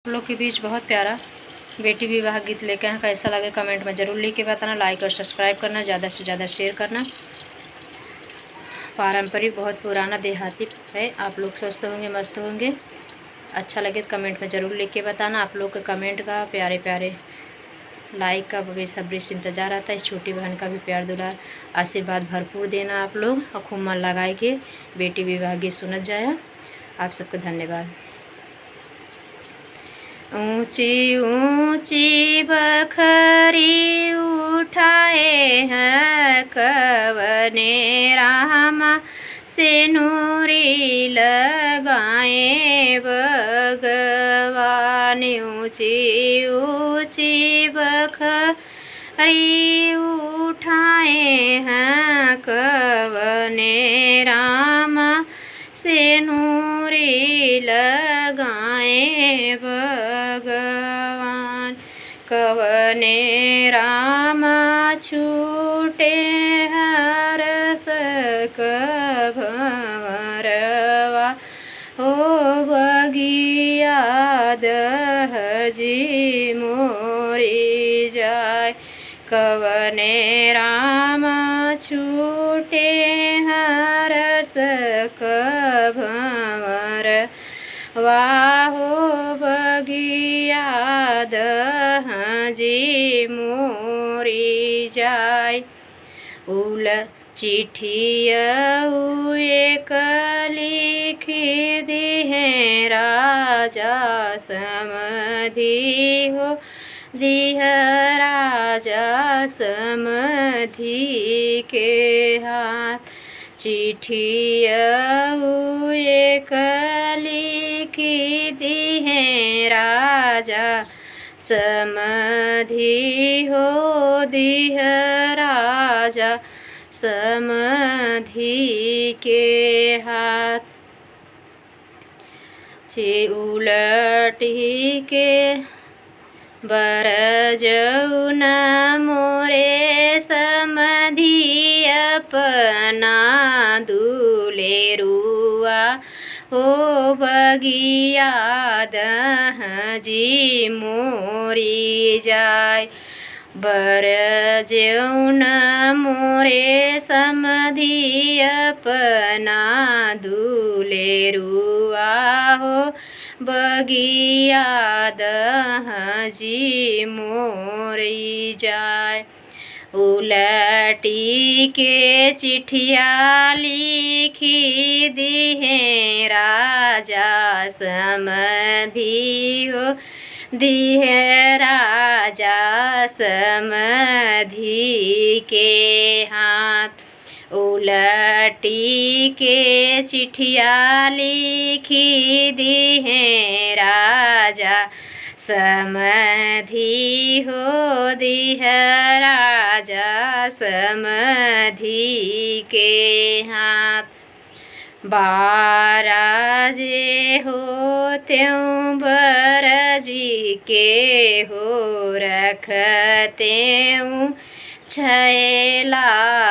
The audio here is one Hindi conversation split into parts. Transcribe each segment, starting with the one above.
आप लोग के बीच बहुत प्यारा बेटी विवाह गीत लेके हैं। कैसा लगे कमेंट में ज़रूर लिख के बताना। लाइक और सब्सक्राइब करना, ज़्यादा से ज़्यादा शेयर करना। पारंपरिक बहुत पुराना देहाती है। आप लोग स्वस्थ होंगे, मस्त होंगे। अच्छा लगे तो कमेंट में ज़रूर लिख के बताना। आप लोग के कमेंट का, प्यारे प्यारे लाइक का बेसब्री से इंतज़ार आता है। इस छोटी बहन का भी प्यार दुलार आशीर्वाद भरपूर देना आप लोग, और खूब मन लगाए के बेटी विवाह गीत सुनत जाए। आप सबको धन्यवाद। ऊंची ऊंची बखरी उठाए हैं कवने रामा, सिनुरी लगाए भगवान। ऊंची ऊंची बखरी उठाए हैं कवने रामा, सिनुरी लगाए भगवान। कवने रामा छूटे हरस भंवरवा, हो बगिया दहजी मोरी जाय। कवने रामा छूटे हरस भंवरवा, हो बगिया दहजी मोरी जाय। उल चिठिया एक लिखी दिहे राजा समधि, हो दिह राजा समधि के हाथ। चिठिया एक लिखी दिहे राजा समधि, हो दिह राजा समधि के हाथ। उलटी के बरजउन मोरे समधि अपना दुलेरुआ, हो बगिया दहजी मोरी जाय। बरजउन मोरे समधि अपना दुलेरुआ, हो बगिया दहजी मोरी जाय। उलटी के चिठिया लिखी दिहे राजा समधि, हो दिह राजा समधि के हाथ। उलटी के चिठिया लिखी दिहे राजा समधि, हो दिह राजा समधि के हाथ। बाराजे हो त्यों बरजी के, हो रखतेऊँ छैला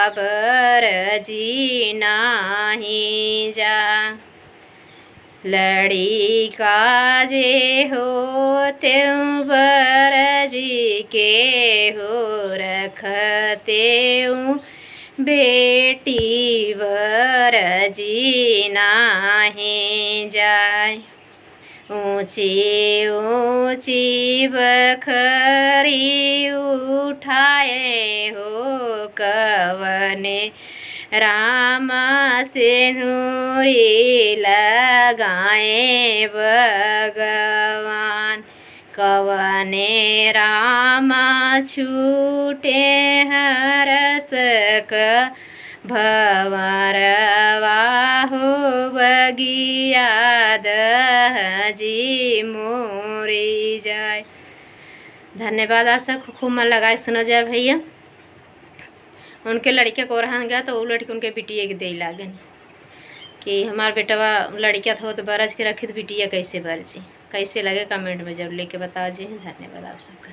बरजी नाही जा। लड़िका जे हो त्यों बरजी के, हो रखतेऊँ बेटी बरजी नाही जाय। ऊंची ऊंची बखरी उठाए हो कवने रामा, सिनुरी लगाए भगवान। कवने रामा छूटे हरस भंवरवा, हो बगिया दहजी मोरी जाय। धन्यवाद। आप सब खूब मन लगाए सुना जाए भैया। उनके लड़के को रहन गया तो वो लड़के उनके बिटिया के दे लागन कि हमार बेटवा लड़किया था तो बरज के रखी तो बिटिया कैसे बरजी। कैसे लगे कमेंट में जरूर लेके बता जी। धन्यवाद आप सबका।